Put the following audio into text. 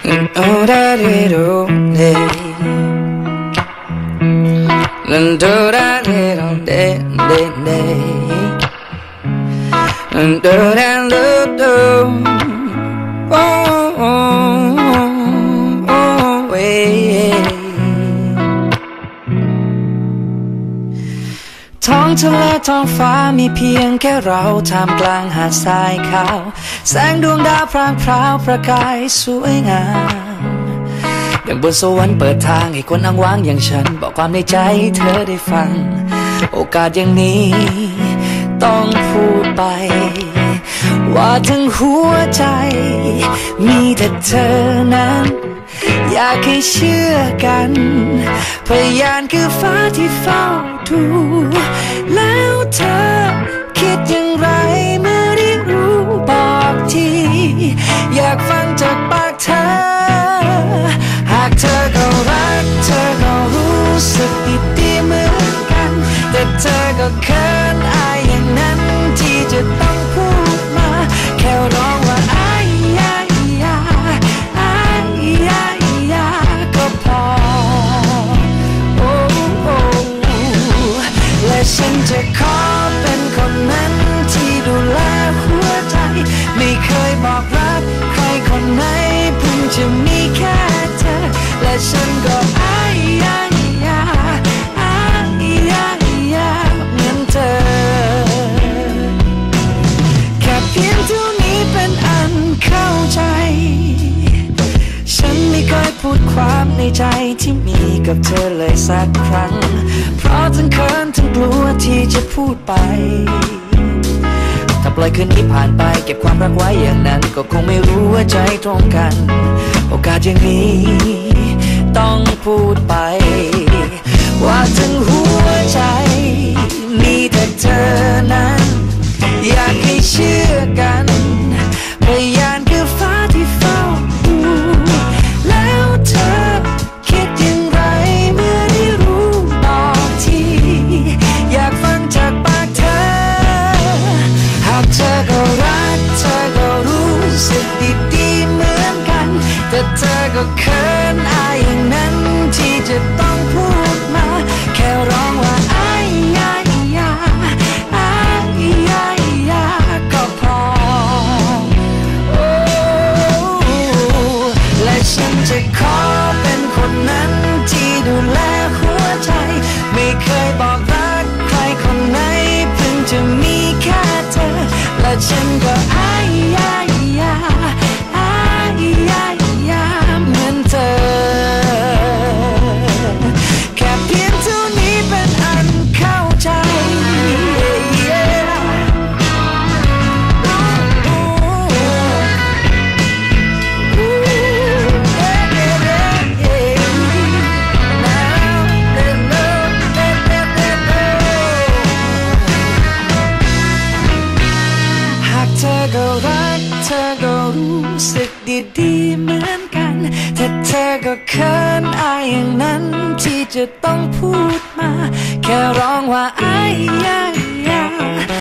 Oh da di do di, do da di do di di di, do da do do, oh oh oh way. ท้องทะเลท้องฟ้ามีเพียงแค่เราท่ามกลางหาดทรายขาวแสงดวงดาวพร่างพราวประกายสวยงามดังบนสวรรค์เปิดทางให้คนอ้างว้างอย่างฉันบอกความในใจเธอได้ฟังโอกาสอย่างนี้ต้องพูดไปว่าทั้งหัวใจมีแต่เธอนั้นอยากให้เชื่อกันพยานคือฟ้าที่เฝ้าดูแล้วเธอคิดอย่างไรเมื่อได้รู้บอกทีอยากฟังจากปากเธอหากเธอก็รักเธอก็รู้สึกดีๆเหมือนกันแต่เธอก็เขินอายอย่างนั้นที่จะต้องพูดมาแค่ร้องว่าอายยายาอายยายาก็พอโอ้โอ้และฉันจะขอเป็นคนนั้นที่ดูแลหัวใจไม่เคยบอกรักใครคนไหนเพิ่งจะมีแค่เธอและฉันก็อายยายาอายยายาเหมือนเธอแค่เพียงเท่านี้เป็นอันเข้าใจฉันไม่เคยพูดความในใจที่มีกับเธอเลยสักครั้งเพราะทั้งเขินทั้งกลัวที่จะพูดไปถ้าปล่อยคืนนี้ผ่านไปเก็บความรักไว้อย่างนั้นก็คงไม่รู้ว่าใจตรงกันโอกาสอย่างนี้ต้องพูดไปว่าทั้งหัวใจมีแต่เธอนั้นอยากให้เชื่อกันพยานคือฟ้าที่เฝ้าดูแล้วเธอคิดอย่างไรเมื่อได้รู้บอกทีอยากฟังจากปากเธอหากเธอก็รักเธอก็รู้สึกดีๆเหมือนกันแต่เธอก็เขินอายอย่างนั้นที่จะต้องพูดมาแค่ร้องว่าอายยายาอายยายาก็พอโอ้และฉันจะขอเป็นคนนั้นที่ดูแลหัวใจไม่เคยบอกรักใครคนไหนเพิ่งจะมีแค่เธอและฉันก็อายยายาอายยายาเหมือนเธอแค่เพียงเท่านี้เป็นอันเข้าใจเธอก็รักเธอก็รู้สึกดีๆเหมือนกันแต่เธอก็เขินอายอย่างนั้นที่จะต้องพูดมาแค่ร้องว่าอายยาย